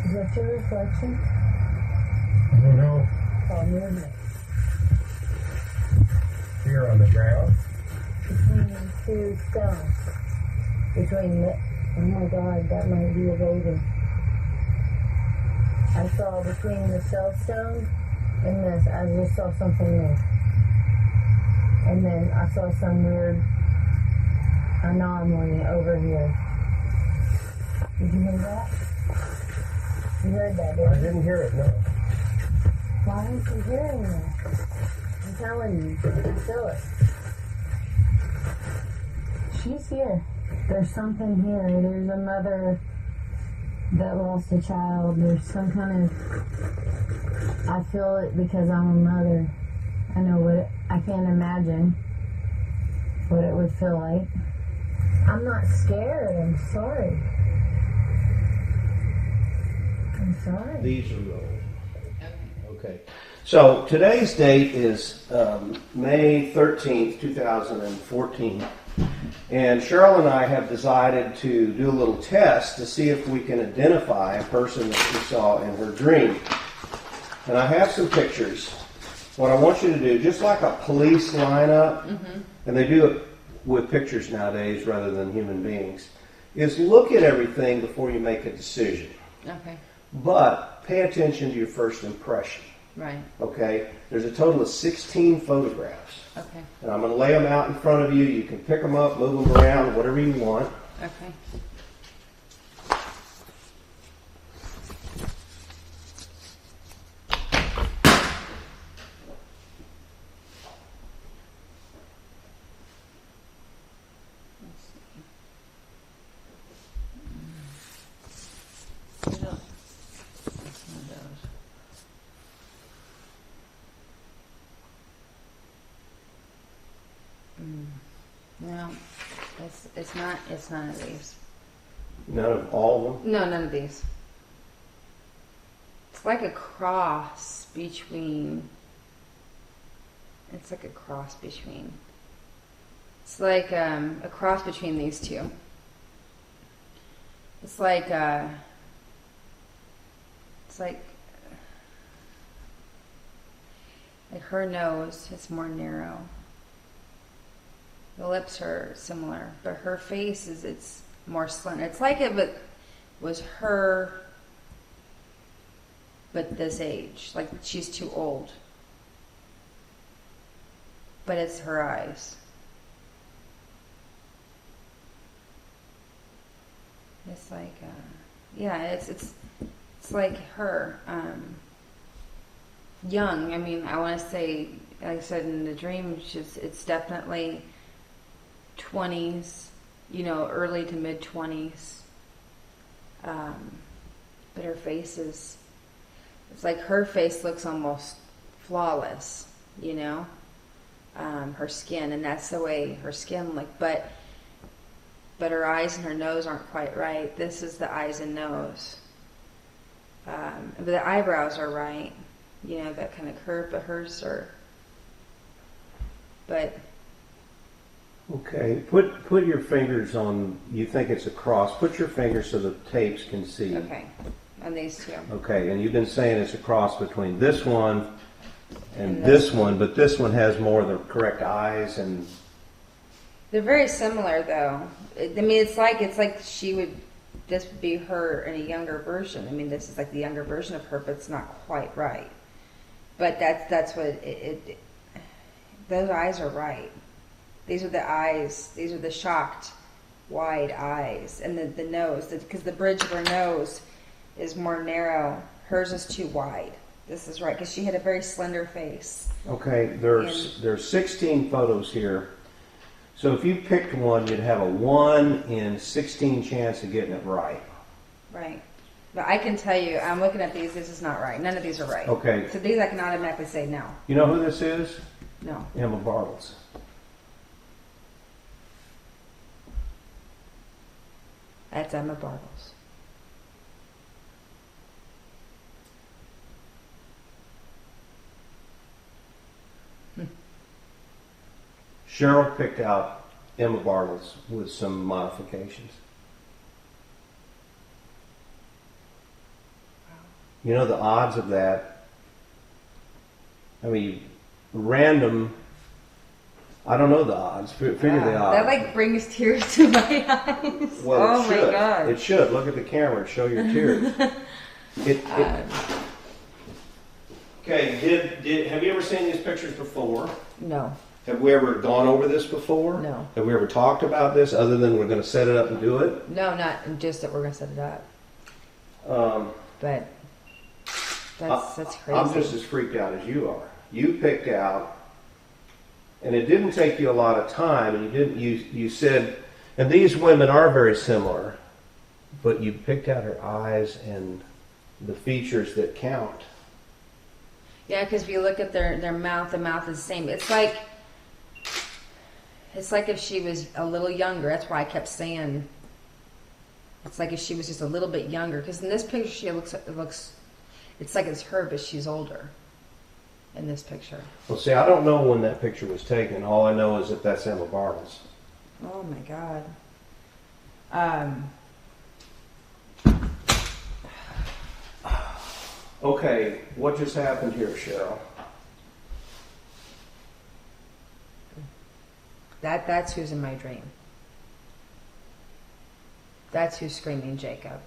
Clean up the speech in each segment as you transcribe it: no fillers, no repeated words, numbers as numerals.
Is that your reflection? I don't know. Oh, movement. Here on the ground. Between two stones. Between the, oh my God, that might be a baby. I saw between the cell stone and this, I just saw something move. And then I saw some weird anomaly over here. Did you hear that? You heard that, didn't you? I didn't hear it, no. Why aren't you hearing that? I'm telling you, I feel it. She's here. There's something here. There's a mother that lost a child. There's some kind of... I feel it because I'm a mother. I know what I can't imagine what it would feel like. I'm not scared. I'm sorry. I'm sorry. These are rolled. Okay. So today's date is May 13th, 2014. And Cheryl and I have decided to do a little test to see if we can identify a person that she saw in her dream. And I have some pictures. What I want you to do, just like a police lineup, and they do it with pictures nowadays rather than human beings, is look at everything before you make a decision. Okay. But pay attention to your first impression. Right. Okay? There's a total of 16 photographs. Okay. And I'm going to lay them out in front of you. You can pick them up, move them around, whatever you want. Okay. No, it's not. It's none of these. None of all of them? No, none of these. It's like a cross between. It's like a cross between. It's like a cross between these two. It's like her nose is more narrow. The lips are similar, but her face it's more slender. It's like if it was her, but this age. Like she's too old. But it's her eyes. It's like, yeah, it's like her, young. I mean, I want to say, like I said in the dream, it's definitely 20s, early to mid 20s. But her face it's like her face looks almost flawless, her skin, and that's the way her skin looked. But her eyes and her nose aren't quite right. This is the eyes and nose. But the eyebrows are right, that kind of curve, but hers are. But. Okay, put your fingers on, you think it's a cross, put your fingers so the tapes can see. Okay, on these two. Okay, and you've been saying it's a cross between this one and this one, but this one has more of the correct eyes and... They're very similar though. It's like this would be her in a younger version. This is like the younger version of her, but it's not quite right. But that's what those eyes are right. These are the eyes. These are the shocked, wide eyes. And the nose, because the bridge of her nose is more narrow. Hers is too wide. This is right, because she had a very slender face. Okay, there's 16 photos here. So if you picked one, you'd have a 1 in 16 chance of getting it right. Right. But I can tell you, I'm looking at these, this is not right. None of these are right. Okay. So these I can automatically say no. You know who this is? No. Emma Bartels. That's Emma Bartels. Cheryl picked out Emma Bartels with some modifications. You know the odds of that? I mean, random. I don't know the odds. Figure the odds. That like brings tears to my eyes. Well, oh it should. my god! It should. Look at the camera and show your tears. Okay. Have you ever seen these pictures before? No. Have we ever gone over this before? No. Have we ever talked about this other than we're going to set it up and do it? No, not just that we're gonna set it up. But that's crazy. I'm just as freaked out as you are. You picked out, and it didn't take you a lot of time, and you said, and these women are very similar, but you picked out her eyes and the features that count. Yeah, because if you look at their mouth, the mouth is the same. It's like if she was a little younger. That's why I kept saying it's like if she was just a little bit younger. Because in this picture, it looks it's like it's her, but she's older in this picture. Well, see, I don't know when that picture was taken. All I know is that that's Emma Bartels. Oh my god. Okay, what just happened here, Cheryl? That's who's in my dream. That's who's screaming Jacob.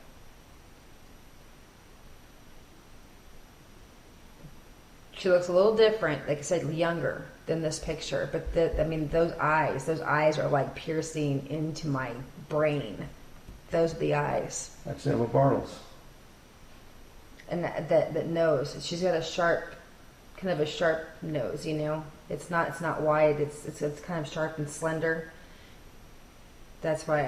She looks a little different, like I said, younger than this picture. But those eyes are like piercing into my brain. Those are the eyes. That's Emma Bartels. And that nose, she's got a sharp, kind of a sharp nose, you know. It's not wide. It's kind of sharp and slender. That's why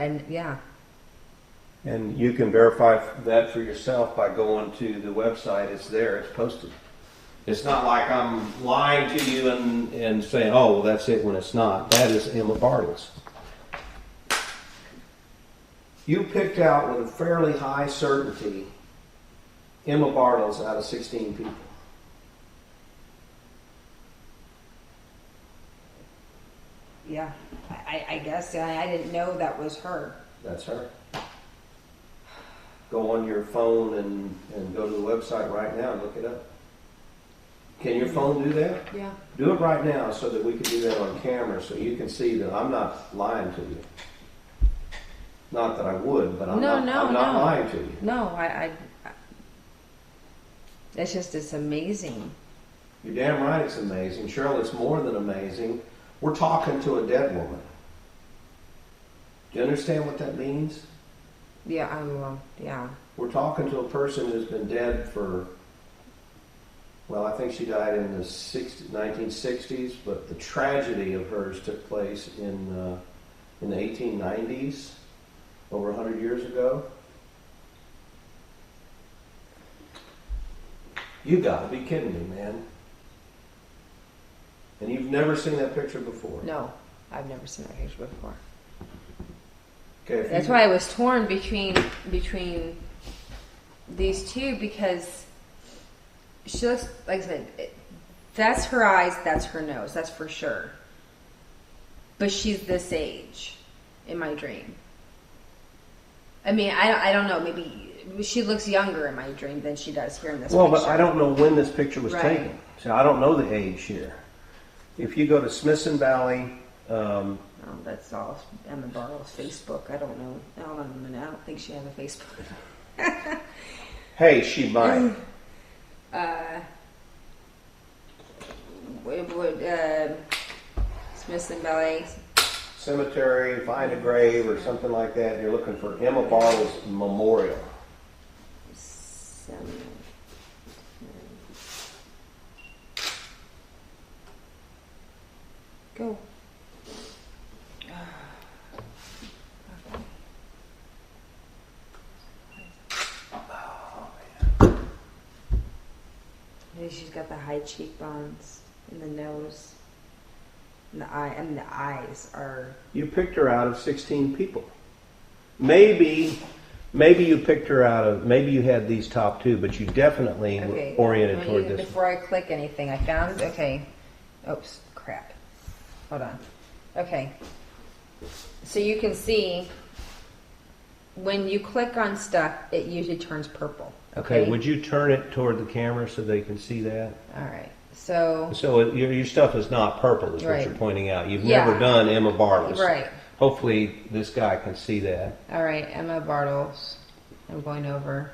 And you can verify that for yourself by going to the website. It's there. It's posted. It's not like I'm lying to you and saying, oh, well, that's it when it's not. That is Emma Bartels. You picked out with a fairly high certainty Emma Bartels out of 16 people. Yeah, I guess I didn't know that was her. That's her. Go on your phone and go to the website right now and look it up. Can your phone do that? Yeah. Do it right now so that we can do that on camera so you can see that I'm not lying to you. Not that I would, but I'm not lying to you. No, it's amazing. You're damn right it's amazing. Cheryl, it's more than amazing. We're talking to a dead woman. Do you understand what that means? Yeah, yeah. We're talking to a person who's been dead for, well, I think she died in the 1960s, but the tragedy of hers took place in the 1890s, over 100 years ago. You gotta be kidding me, man. And you've never seen that picture before? No, I've never seen that picture before. Okay, That's why I was torn between these two, because she looks, like I said, that's her eyes, that's her nose, that's for sure. But she's this age in my dream. I mean, I don't know, maybe she looks younger in my dream than she does here in this picture. Well, but I don't know when this picture was Right. taken. So I don't know the age here. If you go to Smithson Valley, that's all Emma Bartels' Facebook. I don't know. I don't think she has a Facebook. hey, she might. Smithson Valley. Cemetery, find a grave or something like that. And you're looking for Emma Bartels Memorial. Go. Maybe she's got the high cheekbones and the nose and the eye, and the eyes are. You picked her out of 16 people. Maybe you picked her out of. Maybe you had these top two, but you definitely were oriented toward this. Before I click anything, I found. Okay. Oops, crap. Hold on. Okay. So you can see when you click on stuff, it usually turns purple. Okay, would you turn it toward the camera so they can see that? All right. So your stuff is not purple, is what Right. you're pointing out. You've Yeah. never done Emma Bartels. Right. Hopefully this guy can see that. All right, Emma Bartels. I'm going over.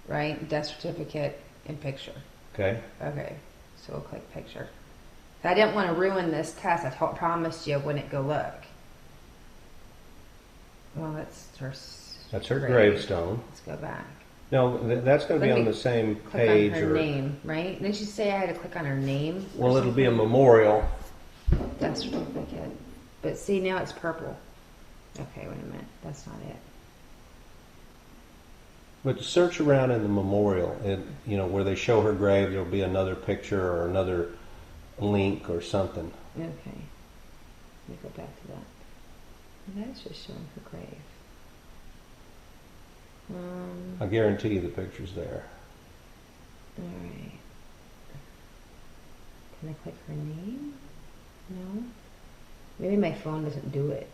Right, death certificate and picture. Okay. Okay, so we'll click picture. I didn't want to ruin this test. I promised you I wouldn't go look. Well, That's her gravestone. Let's go back. No, that's going to be Let on me the same Click page. on her name, right? Didn't you say I had to click on her name? or Well, it'll be a something? memorial. Death certificate. But see, now it's purple. Okay, wait a minute. That's not it. But search around in the memorial, and where they show her grave, there'll be another picture or another link or something. Okay. Let me go back to that. And that's just showing her grave. I guarantee you the picture's there. Alright. Can I click her name? No? Maybe my phone doesn't do it.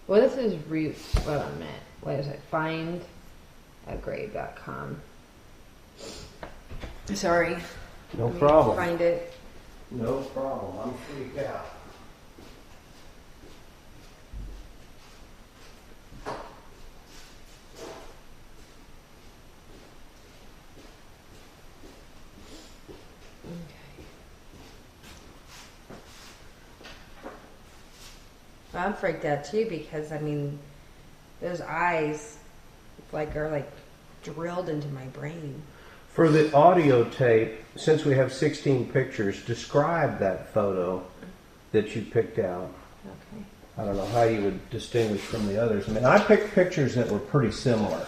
Well, this is roots. Wait a minute. What is it? Findagrave.com. Sorry. No Let me problem. Find it. No problem. I'm freaked out. I'm freaked out too because those eyes are like drilled into my brain. For the audio tape, since we have 16 pictures, describe that photo that you picked out. Okay. I don't know how you would distinguish from the others. I picked pictures that were pretty similar.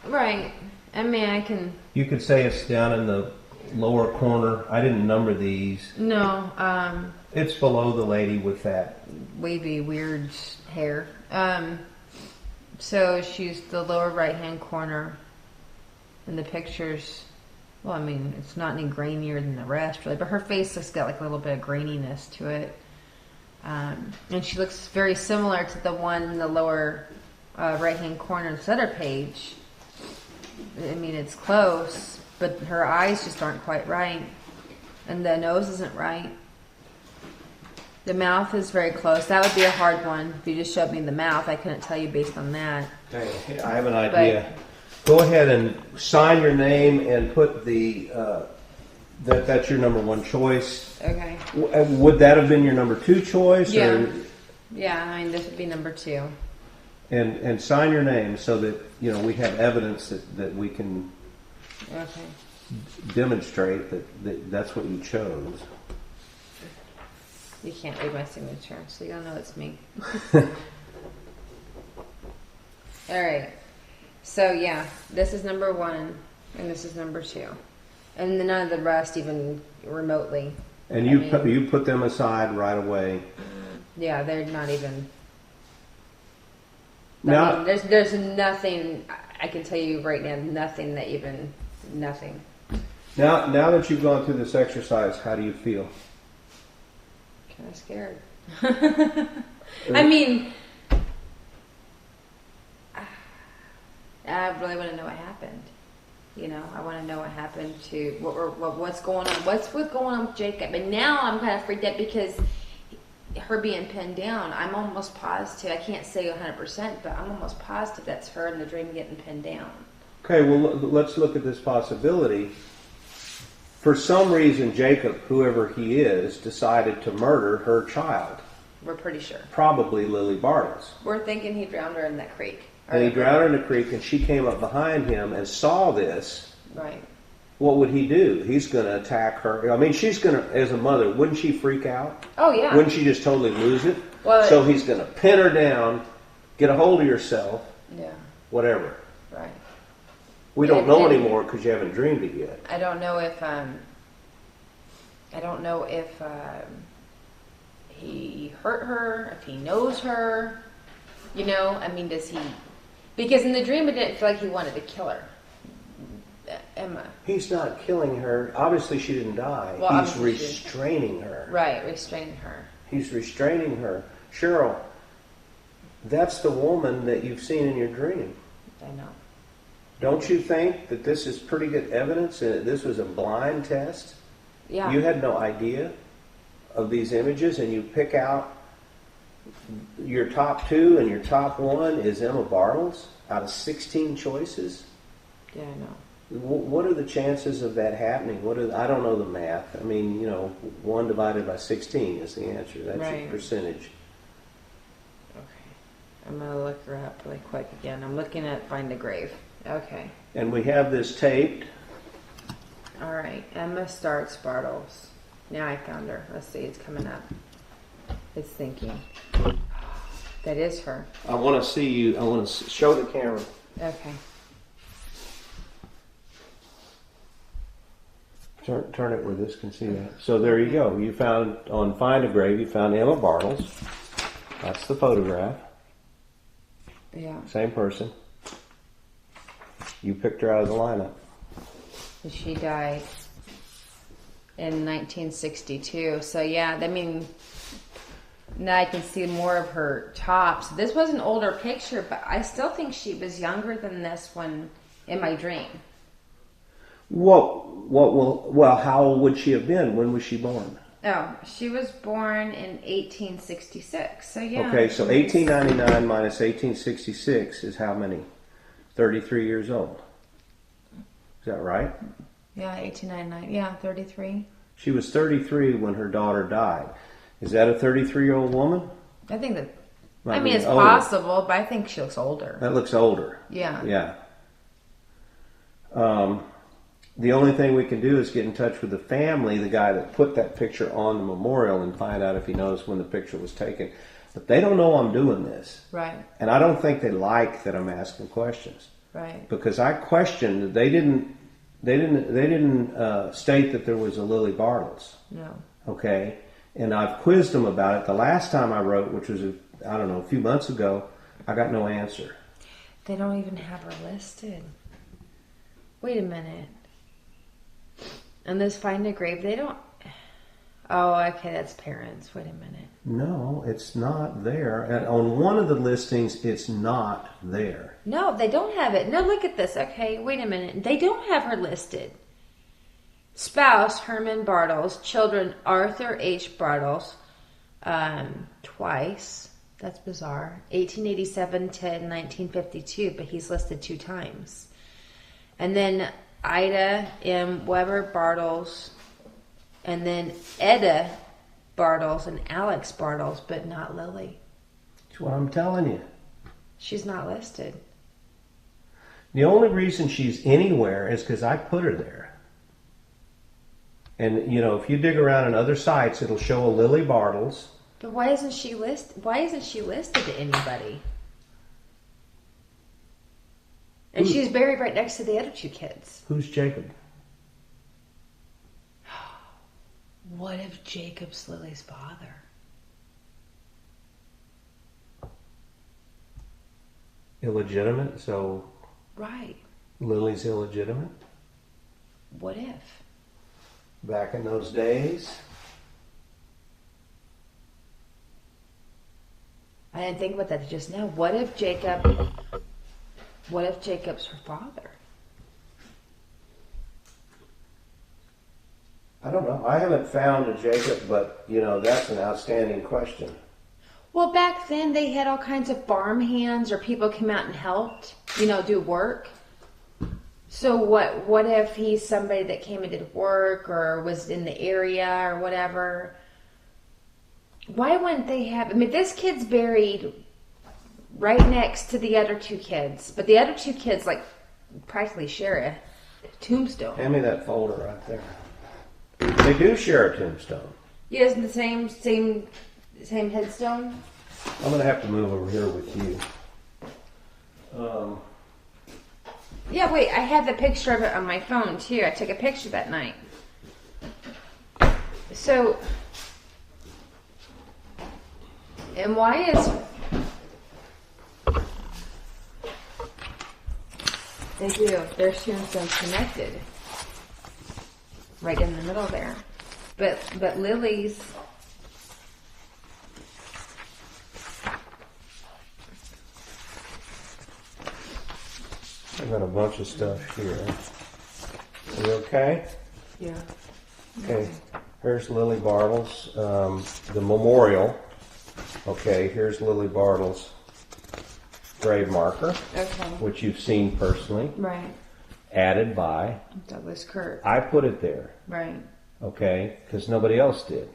Right. I can. You could say it's down in the lower corner. I didn't number these. No. It's below the lady with that. Wavy, weird hair. So she's the lower right-hand corner, and the pictures. Well, it's not any grainier than the rest, really, but her face has got like a little bit of graininess to it, and she looks very similar to the one in the lower right-hand corner of the center page. It's close, but her eyes just aren't quite right, and the nose isn't right. The mouth is very close. That would be a hard one. If you just showed me the mouth, I couldn't tell you based on that. Okay, I have an idea. Go ahead and sign your name and put that's your number one choice. Okay. Would that have been your number two choice? Yeah. Or, Yeah, this would be number 2. and sign your name so that we have evidence that we can Okay. demonstrate that that's what you chose. You can't read my signature, so you don't know it's me. All right. So yeah, this is number 1, and this is number 2, and none of the rest even remotely. And you put them aside right away. Yeah, they're not even. Now, there's nothing. I can tell you right now, nothing. Now that you've gone through this exercise, how do you feel? Kind of scared. I really want to know what happened. I want to know what happened to what's going on. What's going on with Jacob? And now I'm kind of freaked out because her being pinned down. I'm almost positive. I can't say 100%, but I'm almost positive that's her in the dream getting pinned down. Okay, well, let's look at this possibility. For some reason, Jacob, whoever he is, decided to murder her child. We're pretty sure. Probably Lilly Bartels. We're thinking he drowned her in that creek. And he drowned her in the creek, and she came up behind him and saw this. Right. What would he do? He's going to attack her. She's going to, as a mother, wouldn't she freak out? Oh, yeah. Wouldn't she just totally lose it? Well, so he's going to pin her down, get a hold of yourself, yeah. whatever. Right. We don't know anymore because you haven't dreamed it yet. I don't know if he hurt her, if he knows her. Does he? Because in the dream, it didn't feel like he wanted to kill her. Emma. He's not killing her. Obviously, she didn't die. Well, He's restraining her. Right, restraining her. He's restraining her. Cheryl, that's the woman that you've seen in your dream. I know. Don't you think that this is pretty good evidence that this was a blind test? Yeah. You had no idea of these images, and you pick out your top 2 and your top 1 is Emma Bartels out of 16 choices? Yeah, I know. What are the chances of that happening? I don't know the math. I mean, 1 divided by 16 is the answer. That's Right. your percentage. Okay. I'm going to look her up really quick again. I'm looking at Find a Grave. Okay. And we have this taped. All right. Emma starts Bartels. Now I found her. Let's see. It's coming up. It's thinking. That is her. I want to see you. I want to show the camera. Okay. Turn it where this can see that. So there you go. You found, on Find a Grave, you found Emma Bartels. That's the photograph. Yeah. Same person. You picked her out of the lineup. She died in 1962. So yeah, I mean, now I can see more of her tops. This was an older picture, but I still think she was younger than this one in my dream. Well, how old would she have been? When was she born? Oh, she was born in 1866. So yeah. Okay, so 1899 minus 1866 is how many? 33 years old. Is that right? Yeah, 1899. Yeah, 33. She was 33 when her daughter died. Is that a 33-year-old woman? I think that. Might I mean, be it's older. possible, but I think she looks older. That looks older. Yeah. Yeah. The only thing we can do is get in touch with the family, the guy that put that picture on the memorial, and find out if he knows when the picture was taken. But they don't know I'm doing this. Right. And I don't think they like that I'm asking questions. Right. Because I questioned, they didn't state that there was a Lilly Bartels. No. Okay? And I've quizzed them about it. The last time I wrote, which was, a few months ago, I got no answer. They don't even have her listed. Wait a minute. And this Find a Grave, they don't... Oh, okay, that's parents. Wait a minute. No, it's not there. And on one of the listings, it's not there. No, they don't have it. No, look at this. Okay, wait a minute. They don't have her listed. Spouse, Herman Bartels. Children, Arthur H. Bartels. Twice. That's bizarre. 1887 to 1952, but he's listed 2 times. And then Ida M. Weber Bartels. And then Etta Bartels and Alex Bartels, but not Lilly. That's what I'm telling you. She's not listed. The only reason she's anywhere is because I put her there. And, if you dig around in other sites, it'll show a Lilly Bartels. But why isn't she listed to anybody? And she's buried right next to the other 2 kids. Who's Jacob? What if Jacob's Lily's father? Illegitimate, so Right. Lily's illegitimate? What if? Back in those days? I didn't think about that just now. What if Jacob's her father? I don't know. I haven't found a Jacob, but, that's an outstanding question. Well, back then they had all kinds of farm hands or people came out and helped, do work. So what if he's somebody that came and did work or was in the area or whatever? Why wouldn't they have... I mean, this kid's buried right next to the other 2 kids. But the other 2 kids, practically share a tombstone. Hand me that folder right there. They do share a tombstone. Yeah, isn't the same headstone? I'm going to have to move over here with you. Yeah, wait, I had the picture of it on my phone, too. I took a picture that night. So... And why is... They do. There's tombstones connected. Right in the middle there. But Lily's... I've got a bunch of stuff here. You okay? Yeah. Okay. Here's Lilly Bartels, the memorial. Okay, here's Lilly Bartels' grave marker, Okay. which you've seen personally, Right. added by. Douglas Kirk. I put it there, Right. okay, because nobody else did.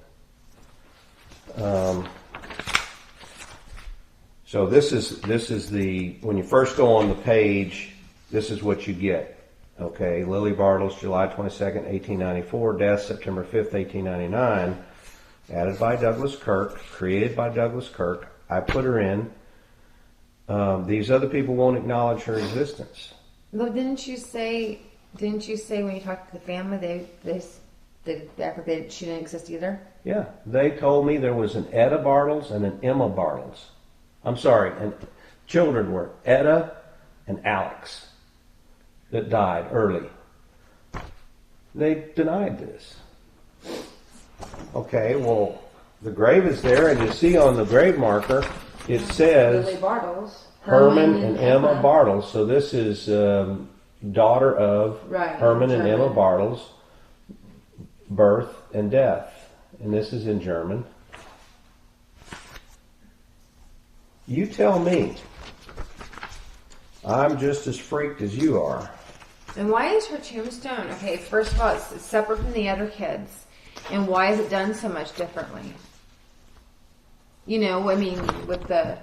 So this is the, when you first go on the page, this is what you get. Okay, Lilly Bartels, July 22nd, 1894, death September 5th, 1899, added by Douglas Kirk, created by Douglas Kirk. I put her in. These other people won't acknowledge her existence. Well, didn't you say when you talked to the family they act like she didn't exist either? Yeah, they told me there was an Etta Bartels and an Emma Bartels. I'm sorry, and children were Etta and Alex that died early. They denied this. Okay, well, the grave is there, and you see on the grave marker, it says Lilly Bartels. Herman and Emma Bartels. So this is daughter of Right, Herman and German. Emma Bartels, birth and death. And this is in German. You tell me. I'm just as freaked as you are. And why is her tombstone? Okay, first of all, it's separate from the other kids. And why is it done so much differently? You know, I mean, with the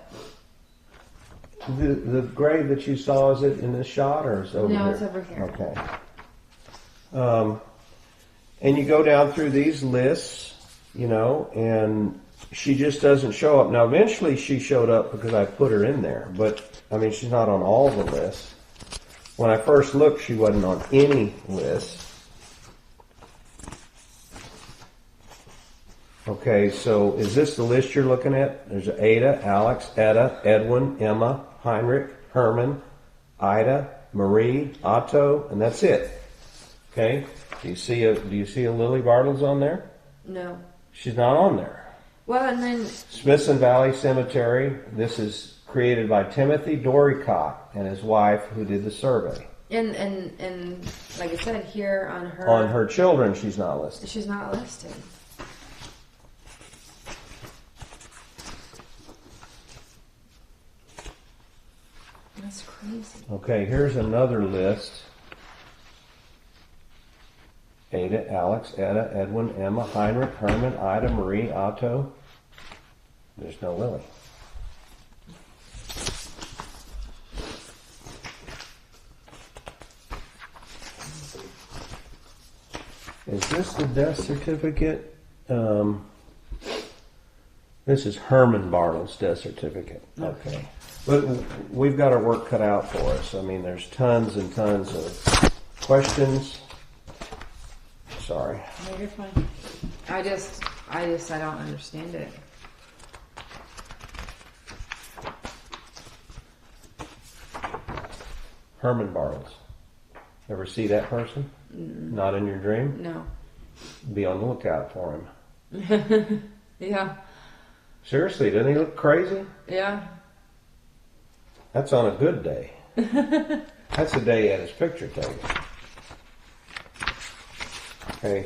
grave that you saw, is it in this shot or is it over here? No, it's over here. Okay. And you go down through these lists, you know, and she just doesn't show up. Now, eventually she showed up because I put her in there, but, I mean, she's not on all the lists. When I first looked, she wasn't on any list. Okay, so is this the list you're looking at? There's Ada, Alex, Etta, Edwin, Emma, Heinrich, Herman, Ida, Marie, Otto, and that's it. Okay? Do you see a Lilly Bartels on there? No. She's not on there. Well, and then Smithson Valley Cemetery. This is created by Timothy Doricott and his wife, who did the survey. and like I said, here On her children, she's not listed. she's not listed. That's crazy. Okay, here's another list. Ada, Alex, Etta, Edwin, Emma, Heinrich, Herman, Ida, Marie, Otto. There's no Lilly. Is this the death certificate? This is Herman Bartels' death certificate. Okay. But we've got our work cut out for us. I mean, there's tons and tons of questions. Sorry. No, you're fine. I don't understand it. Herman Bartels. Ever see that person? Not in your dream? No. Be on the lookout for him. Yeah. Seriously, doesn't he look crazy? Yeah. That's on a good day. That's the day he had his picture taken. Okay,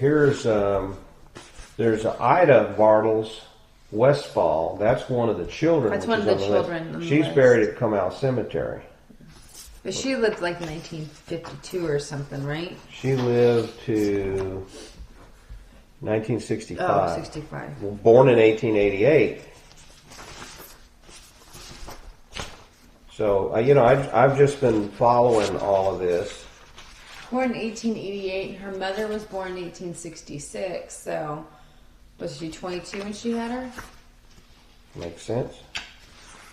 there's Ida Bartels Westfall. That's one of the children. That's which one of is the on children on the She's list. buried at Comal Cemetery. But she lived like 1952 or something, right? She lived to 1965. Oh, 65. Well, born in 1888. So, I've just been following all of this. Born in 1888. Her mother was born in 1866. So, was she 22 when she had her? Makes sense.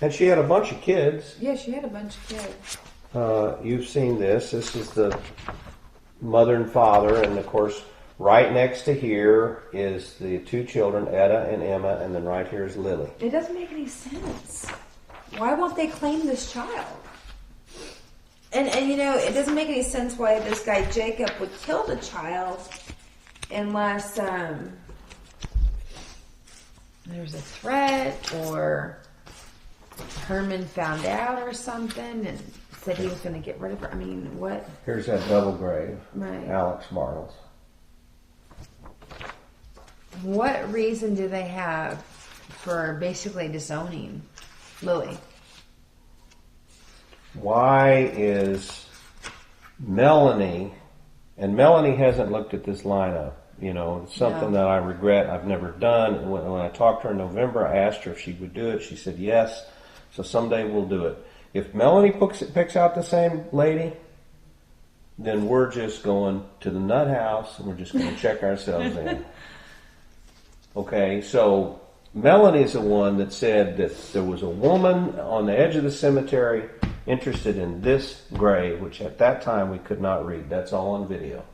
And she had a bunch of kids. Yeah, she had a bunch of kids. You've seen this. This is the mother and father, and of course, right next to here is the two children, Etta and Emma, and then right here is Lilly. It doesn't make any sense. Why won't they claim this child? And it doesn't make any sense why this guy Jacob would kill the child unless there's a threat or Herman found out or something. And said he was going to get rid of her. I mean, what? Here's that double grave. Right. Alex Bartels. What reason do they have for basically disowning Lilly? Why is Melanie, and Melanie hasn't looked at this lineup, you know, it's something that I regret I've never done. And when I talked to her in November, I asked her if she would do it. She said yes, so someday we'll do it. If Melanie picks out the same lady, then we're just going to the nut house and we're just going to check ourselves in. Okay, so Melanie's the one that said that there was a woman on the edge of the cemetery interested in this grave, which at that time we could not read. That's all on video.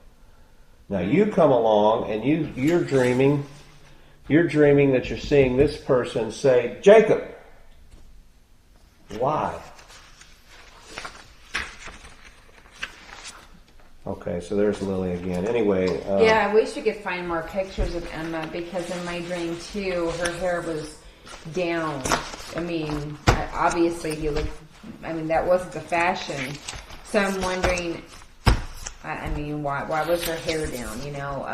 Now you come along and you're dreaming that you're seeing this person say, Jacob. Why? Okay, so there's Lilly again. Anyway. Yeah, I wish we could find more pictures of Emma, because in my dream too, her hair was down. I mean, obviously that wasn't the fashion. So I'm wondering, why was her hair down, you know?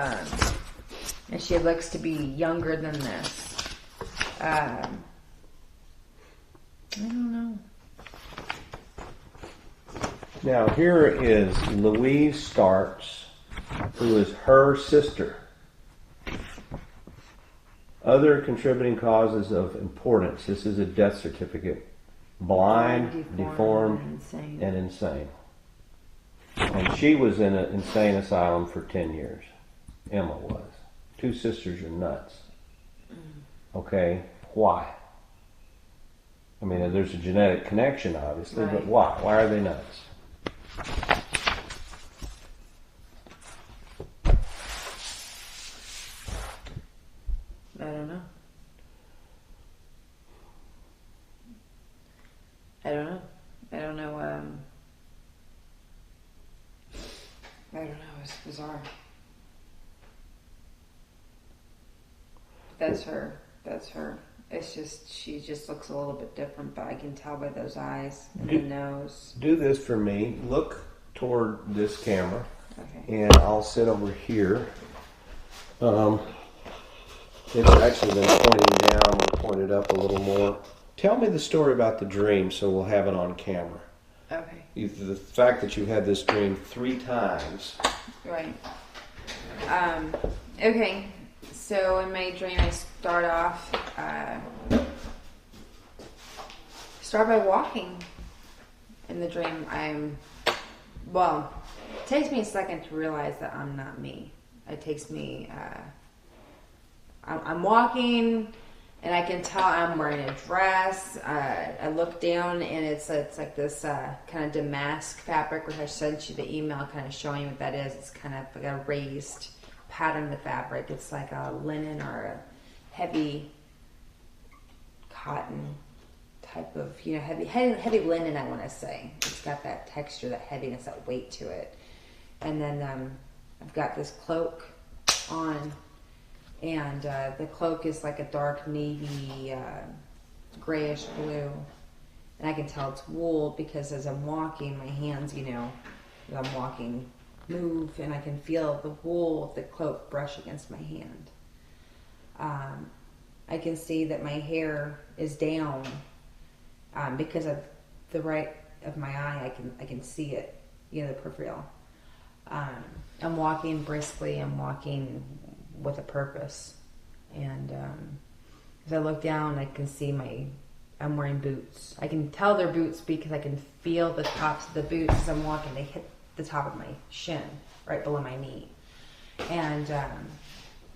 And she looks to be younger than this. I don't know. Now here is Louise Starks, who is her sister. Other contributing causes of importance. This is a death certificate. Blind, deformed, and insane. And she was in an insane asylum for 10 years. Emma was. Two sisters are nuts. Okay, why? I mean, there's a genetic connection, obviously, but why? Why are they nuts? I don't know. I don't know. It's bizarre. That's her. It's just, she just looks a little bit different, but I can tell by those eyes and the nose. Do this for me. Look toward this camera. Okay. And I'll sit over here. It's actually been pointing down. We'll point it up a little more. Tell me the story about the dream so we'll have it on camera. Okay. The fact that you had this dream 3 times. Right. Okay. So in my dream, I start by walking. In the dream, it takes me a second to realize that I'm not me. It takes me, I'm walking, and I can tell I'm wearing a dress. I look down, and it's like this kind of damask fabric, which I sent you the email kind of showing you what that is. It's kind of like a raised pattern of fabric. It's like a linen or a heavy cotton type of, heavy linen, I want to say. It's got that texture, that heaviness, that weight to it. And then I've got this cloak on, and the cloak is like a dark navy, grayish blue. And I can tell it's wool because as I'm walking, my hands, as I'm walking, move, and I can feel the wool of the cloak brush against my hand. I can see that my hair is down because of the right of my eye. I can see it, the peripheral. I'm walking briskly. I'm walking with a purpose, and as I look down, I can see I'm wearing boots. I can tell they're boots because I can feel the tops of the boots as I'm walking. They hit the top of my shin, right below my knee. And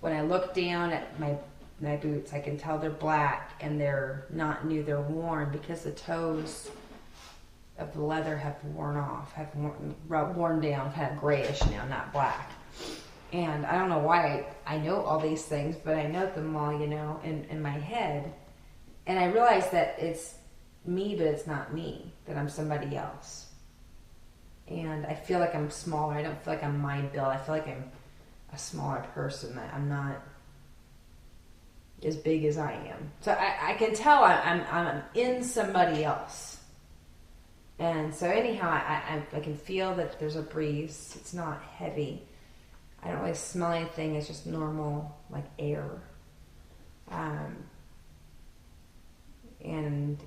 when I look down at my boots, I can tell they're black and they're not new, they're worn because the toes of the leather have worn off, have worn down, kind of grayish now, not black. And I don't know why I know all these things, but I know them all, in my head. And I realize that it's me, but it's not me, that I'm somebody else. And I feel like I'm smaller. I don't feel like I'm my build. I feel like I'm a smaller person. That I'm not as big as I am. So I can tell I'm in somebody else. And so anyhow, I can feel that there's a breeze. It's not heavy. I don't really smell anything. It's just normal, like air. And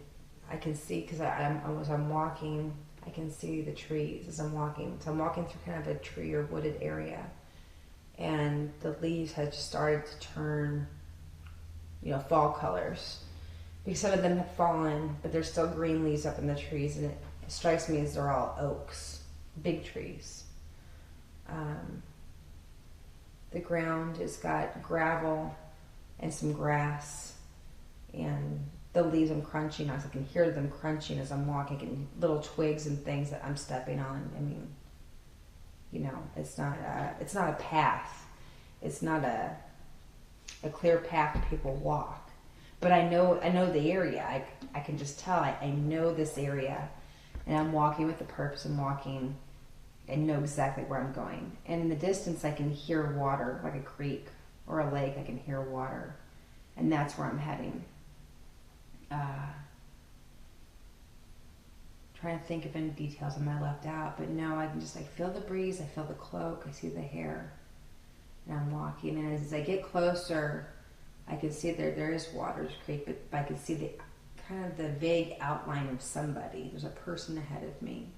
I can see, because as I'm walking, I can see the trees as I'm walking. So I'm walking through kind of a tree or wooded area. And the leaves had just started to turn, fall colors. Because some of them have fallen, but there's still green leaves up in the trees. And it strikes me as they're all oaks, big trees. The ground has got gravel and some grass. And the leaves I'm crunching on, so I can hear them crunching as I'm walking, and little twigs and things that I'm stepping on. I mean, it's not a path. It's not a clear path that people walk. But I know the area. I can just tell. I know this area, and I'm walking with a purpose. I'm walking and know exactly where I'm going. And in the distance, I can hear water, like a creek or a lake. I can hear water, and that's where I'm heading. Trying to think of any details I might have left out, but no, I can just feel the breeze, I feel the cloak, I see the hair, and I'm walking, and as I get closer, I can see there is water, creek, but I can see the kind of the vague outline of somebody. There's a person ahead of me,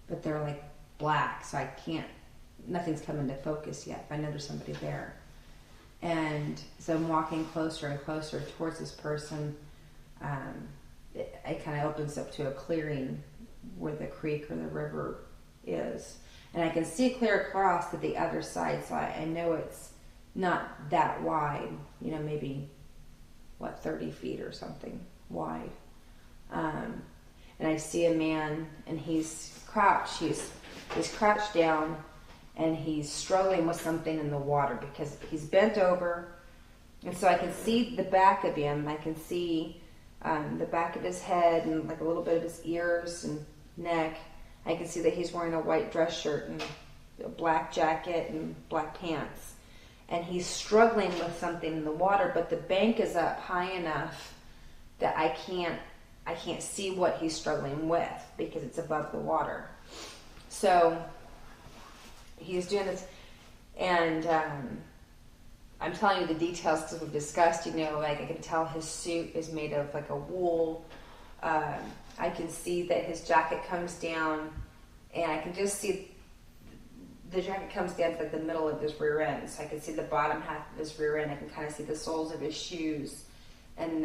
but they're like black, so nothing's come into focus yet. If I know there's somebody there, and so I'm walking closer and closer towards this person. It kind of opens up to a clearing where the creek or the river is. And I can see clear across to the other side, so I know it's not that wide, maybe, 30 feet or something wide. And I see a man, and he's crouched. He's crouched down, and he's struggling with something in the water because he's bent over. And so I can see the back of him. I can see the back of his head and like a little bit of his ears and neck. I can see that he's wearing a white dress shirt and a black jacket and black pants. And he's struggling with something in the water, but the bank is up high enough that I can't see what he's struggling with because it's above the water. So he's doing this, and I'm telling you the details because we've discussed, I can tell his suit is made of like a wool. I can see that his jacket comes down, and I can just see the jacket comes down to like the middle of his rear end. So I can see the bottom half of his rear end. I can kind of see the soles of his shoes, and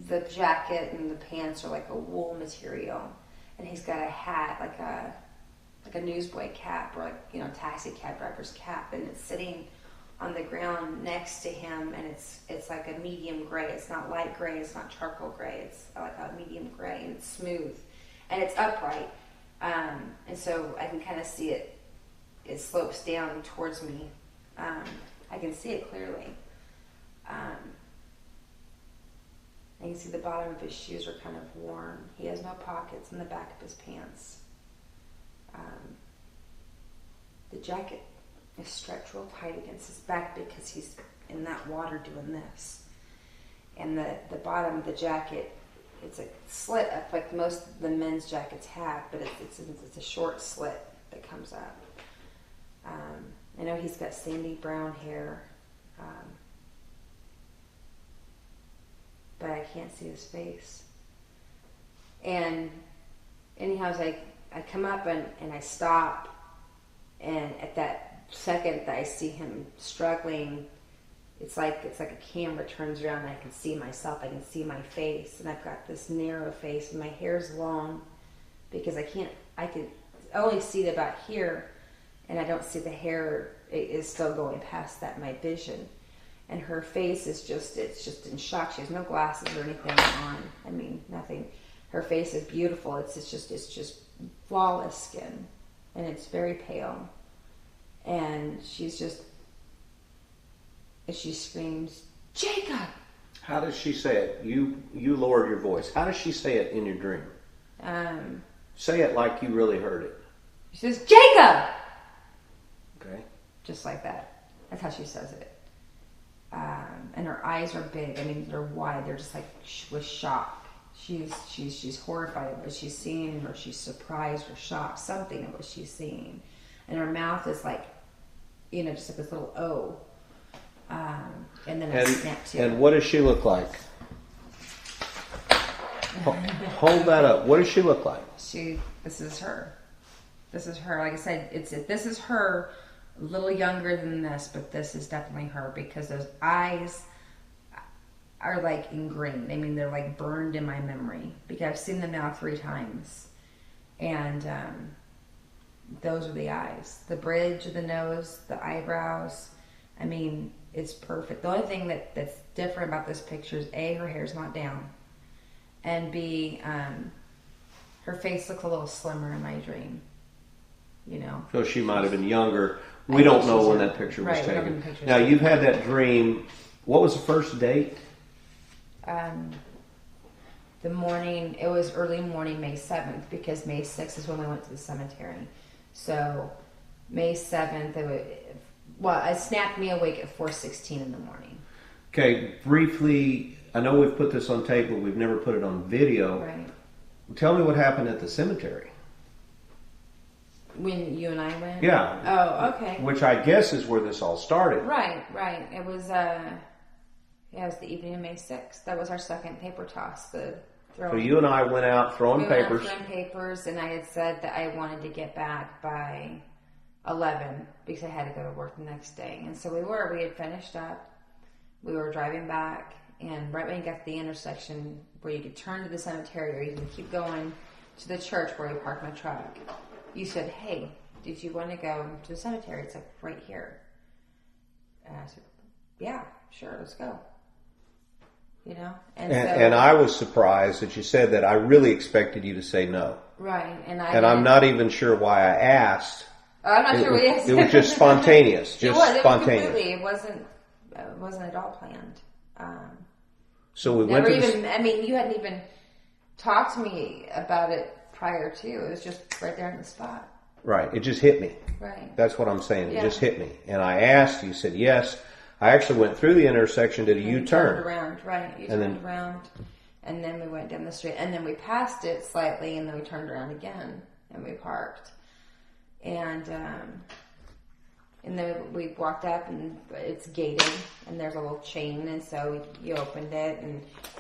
the jacket and the pants are like a wool material. And he's got a hat, like a newsboy cap, or taxi cab driver's cap, and it's sitting on the ground next to him, and it's like a medium gray. It's not light gray, it's not charcoal gray, it's like a medium gray, and it's smooth, and it's upright, and so I can kind of see it slopes down towards me. I can see it clearly. I can see the bottom of his shoes are kind of worn. He has no pockets in the back of his pants. The jacket is stretched real tight against his back because he's in that water doing this. And the bottom of the jacket, it's a slit up like most of the men's jackets have, but it's a short slit that comes up. I know he's got sandy brown hair, but I can't see his face. And anyhow, as I come up and I stop, and at that second that I see him struggling, it's like a camera turns around and I can see myself, I can see my face, and I've got this narrow face, and my hair's long because I can only see it about here, and I don't see the hair. It is still going past that, my vision. And her face is just in shock. She has no glasses or anything on. I mean, nothing. Her face is beautiful. It's just flawless skin, and it's very pale. And she screams, "Jacob!" How does she say it? You lowered your voice. How does she say it in your dream? Say it like you really heard it. She says, "Jacob!" Okay. Just like that. That's how she says it. And her eyes are big. I mean, they're wide. They're just like with shock. she's horrified at what she's seeing, or she's surprised or shocked, something at what she's seeing, and her mouth is like, just like this little O, and then a snap too. And what does she look like? Hold that up. What does she look like? This is her. This is her. Like I said, this is her, a little younger than this, but this is definitely her, because those eyes are like ingrained. I mean, they're like burned in my memory, because I've seen them now 3 times. And those are the eyes. The bridge of the nose, the eyebrows. I mean, it's perfect. The only thing that's different about this picture is A, her hair's not down. And B, her face looks a little slimmer in my dream. So she might have been younger. We don't know when that picture was taken. Now, you've had that dream. What was the first date? The morning, it was early morning, May 7th, because May 6th is when we went to the cemetery. So May 7th, it snapped me awake at 4:16 in the morning. Okay, briefly, I know we've put this on tape, but we've never put it on video. Right. Tell me what happened at the cemetery. When you and I went? Yeah. Oh, okay. Which I guess is where this all started. Right. It was, it was the evening of May 6th. That was our second paper toss. So you and I went out throwing papers. Throwing papers, and I had said that I wanted to get back by 11 because I had to go to work the next day. And so we had finished up. We were driving back, and right when you got to the intersection where you could turn to the cemetery or you can keep going to the church where we parked my truck, you said, "Hey, did you want to go to the cemetery? It's like right here." And I said, "Yeah, sure, let's go." And I was surprised that you said that. I really expected you to say no. Right, and I'm not even sure why I asked. I'm not sure what you asked. It was just spontaneous. It was completely. It wasn't at all planned. So we went to you hadn't even talked to me about it prior to. It was just right there on the spot. Right. It just hit me. Right. That's what I'm saying. It just hit me. And I asked, you said yes. I actually went through the intersection, did a U-turn. Turned around, right. You turned around, and then we went down the street. And then we passed it slightly, and then we turned around again, and we parked. And then we walked up, and it's gated, and there's a little chain, and so you opened it,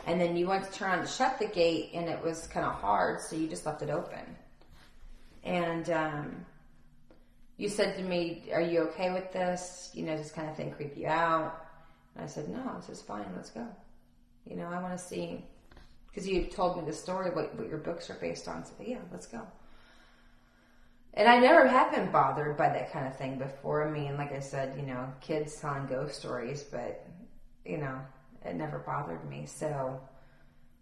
and then you went to turn on to shut the gate, and it was kind of hard, so you just left it open. And you said to me, "Are you okay with this? This kind of thing creep you out?" And I said, "No, this is fine. Let's go. I want to see," because you told me the story, what your books are based on. So yeah, let's go. And I never have been bothered by that kind of thing before. I mean, like I said, kids telling ghost stories, but, it never bothered me. So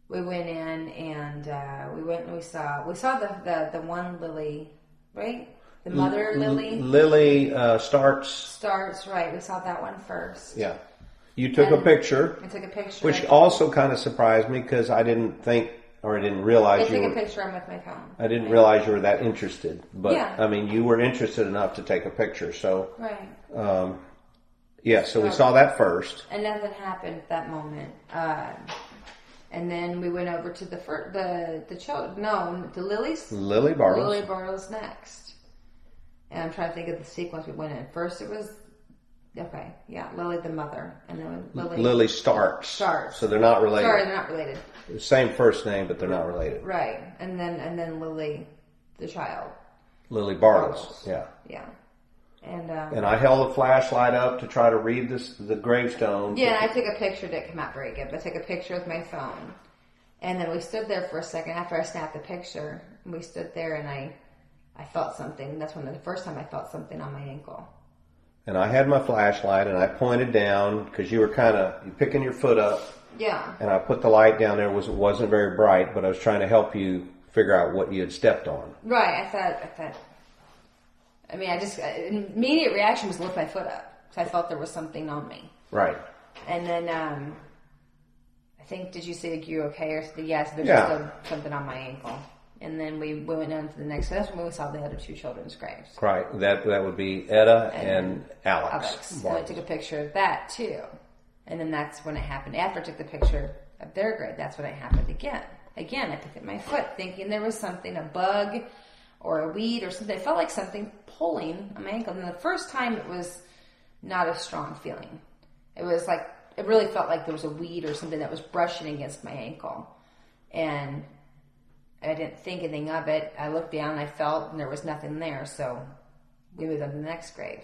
we went in and we saw the one Lilly, right? The mother Lilly? Lilly Starts, right. We saw that one first. Yeah. You took a picture. I took a picture. Which also kind of surprised me because I didn't think, or I didn't realize I took a picture with my phone. I didn't realize you were that interested. But, yeah. I mean, you were interested enough to take a picture. So, right. So we saw that first. And nothing happened at that moment. And then we went over to the children. No, the Lilly's. Lilly Bartels. Lilly Bartels next. And I'm trying to think of the sequence we went in. First it was, Lilly the mother. And then Lilly Starts. So they're not related. Sorry, they're not related. Same first name, but they're not related. Right. And then Lilly, the child. Lilly Bartels. Yeah. Yeah. And I held a flashlight up to try to read the gravestone. Yeah, and I took a picture. It didn't come out very good, but I took a picture with my phone. And then we stood there for a second after I snapped the picture. And we stood there, and I felt something. That's the first time I felt something on my ankle. And I had my flashlight, and I pointed down because you were you picking your foot up. Yeah. And I put the light down there. It wasn't very bright, but I was trying to help you figure out what you had stepped on. Right. I thought. I mean, immediate reaction was to lift my foot up. So I felt there was something on me. Right. And then, I think, did you say, "Are you okay?" Or something? Yes, there's just something on my ankle. And then we went down to the next. So that's when we saw the other two children's graves. Right. That would be Etta and Alex. And I took a picture of that too. And then that's when it happened. After I took the picture of their grave, that's when it happened again. again, I picked up my foot thinking there was something, a bug or a weed or something. It felt like something pulling on my ankle. And the first time it was not a strong feeling. It was like, it really felt like there was a weed or something that was brushing against my ankle. And I didn't think anything of it. I looked down, I felt, and there was nothing there. So we moved on to the next grave.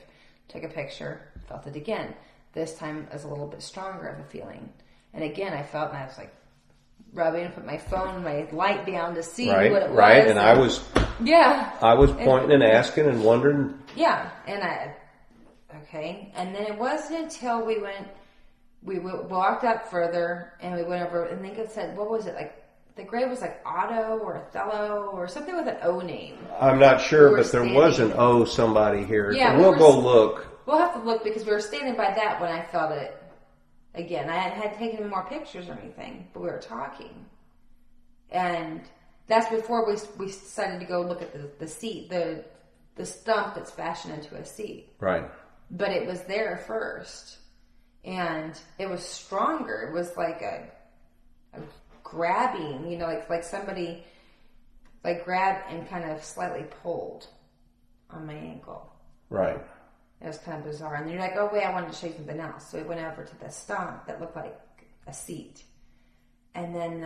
Took a picture, felt it again. This time it was a little bit stronger of a feeling. And again, I felt, and I was like rubbing, put my phone, my light down to see what it was. Right, and I was pointing and asking and wondering. Yeah, and okay. And then it wasn't until we walked up further and we went over, and I think it said, what was it, like, the grave was like Otto or Othello or something with an O name. I'm not sure, but there was an O somebody here. Yeah, we'll go look. We'll have to look because we were standing by that when I felt it again. I hadn't taken any more pictures or anything, but we were talking. And that's before we decided to go look at the seat, the stump that's fashioned into a seat. Right. But it was there first. And it was stronger. It was like a grabbing, like somebody like grabbed and kind of slightly pulled on my ankle. Right. It was kind of bizarre. And you're like, oh wait, I wanted to show you something else. So we went over to the stump that looked like a seat. And then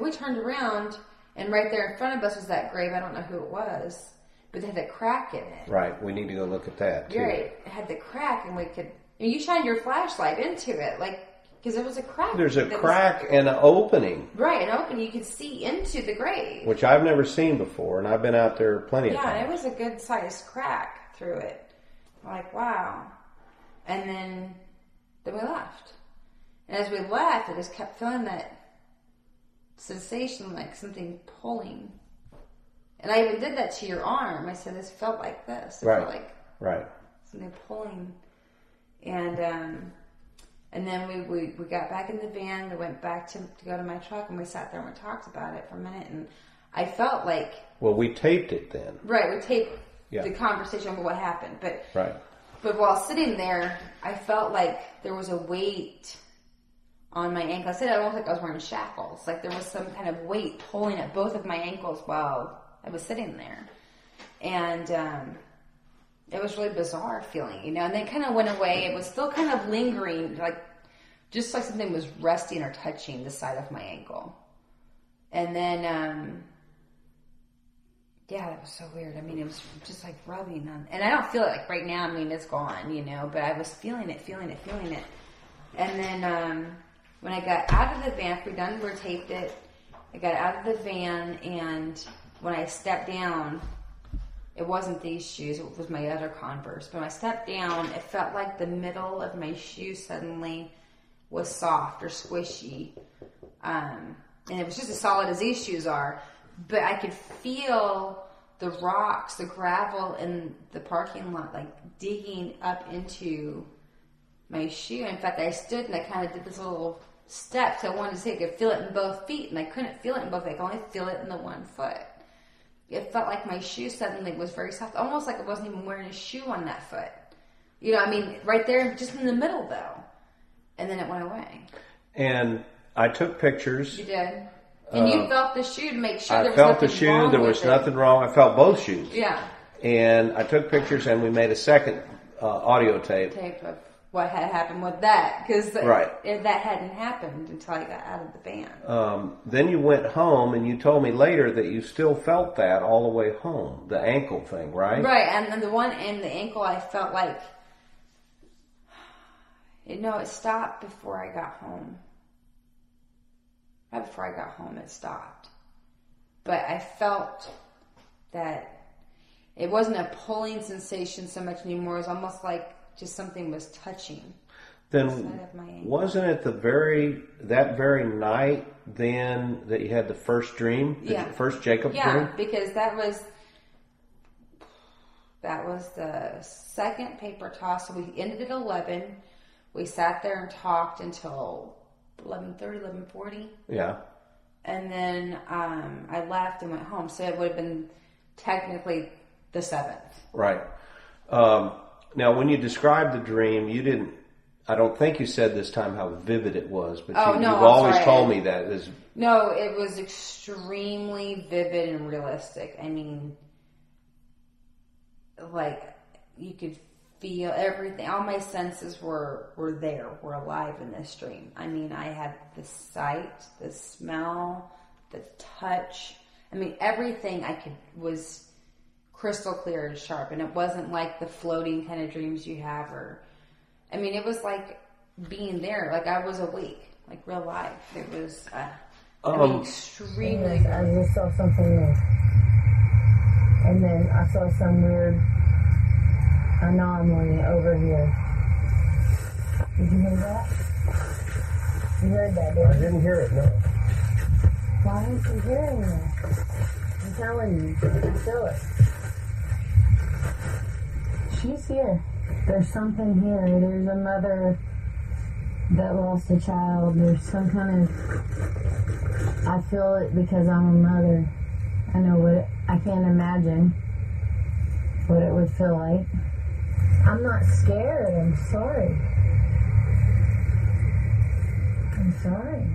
we turned around, and right there in front of us was that grave. I don't know who it was, but it had a crack in it. Right. We need to go look at that too. Right. It had the crack, and you shined your flashlight into it, like, because there was a crack. There's a crack and an opening. Right, an opening. You could see into the grave. Which I've never seen before, and I've been out there plenty of times. Yeah, it was a good-sized crack through it. I'm like, wow. And then we left. And as we left, I just kept feeling that sensation, like something pulling. And I even did that to your arm. I said, this felt like this. It felt like something pulling. And then we got back in the van. We went back to go to my truck, and we sat there and we talked about it for a minute. And I felt like... Well, we taped it then. Right, we taped the conversation about what happened. But while sitting there, I felt like there was a weight on my ankle. I said it almost like I was wearing shackles. Like there was some kind of weight pulling at both of my ankles while I was sitting there. And it was really bizarre feeling, and then it kind of went away. It was still kind of lingering, like just like something was resting or touching the side of my ankle. And then, that was so weird. I mean, it was just like rubbing on, and I don't feel it like right now. I mean, it's gone, but I was feeling it. And then, when I got out of the van, we taped it. I got out of the van, and when I stepped down, it wasn't these shoes, it was my other Converse. But when I stepped down, it felt like the middle of my shoe suddenly was soft or squishy. And it was just as solid as these shoes are. But I could feel the rocks, the gravel in the parking lot, like digging up into my shoe. In fact, I stood and I kind of did this little step. So I wanted to see if I could feel it in both feet. And I couldn't feel it in both feet. I could only feel it in the one foot. It felt like my shoe suddenly was very soft, almost like I wasn't even wearing a shoe on that foot. Right there, just in the middle, though. And then it went away. And I took pictures. You did. And you felt the shoe to make sure there was nothing wrong with it. I felt the shoe, there was nothing wrong. I felt both shoes. Yeah. And I took pictures, and we made a second audio tape. Tape of what had happened with that, because that hadn't happened until I got out of the van. Then you went home, and you told me later that you still felt that all the way home, the ankle thing, right? Right, and then the one in the ankle, I felt like, it stopped before I got home. Right before I got home, it stopped. But I felt that it wasn't a pulling sensation so much anymore. It was almost like just something was touching. Then wasn't it that very night then that you had the first dream? The first Jacob dream? Yeah, because that was the second paper toss. So we ended at 11. We sat there and talked until 11:30, 11:40. Yeah. And then I left and went home. So it would have been technically the 7th. Right. Now, when you described the dream, you didn't I don't think you said this time how vivid it was, but Oh, you've no, I'm always sorry. told me that. Is No, it was extremely vivid and realistic. I mean, like, you could feel everything. All my senses were alive in this dream. I mean, I had the sight, the smell, the touch. I mean, everything was crystal clear and sharp. And it wasn't like the floating kind of dreams you have, it was like being there. Like, I was awake, like real life. It was, extremely. I just saw something new. And then I saw some weird anomaly over here. Did you hear that? You heard that, didn't you? I didn't hear it, no. Why aren't you hearing that? I'm telling you. I feel it. She's here. There's something here. There's a mother that lost a child. There's some kind of... I feel it because I'm a mother. I know I can't imagine what it would feel like. I'm not scared. I'm sorry. I'm sorry.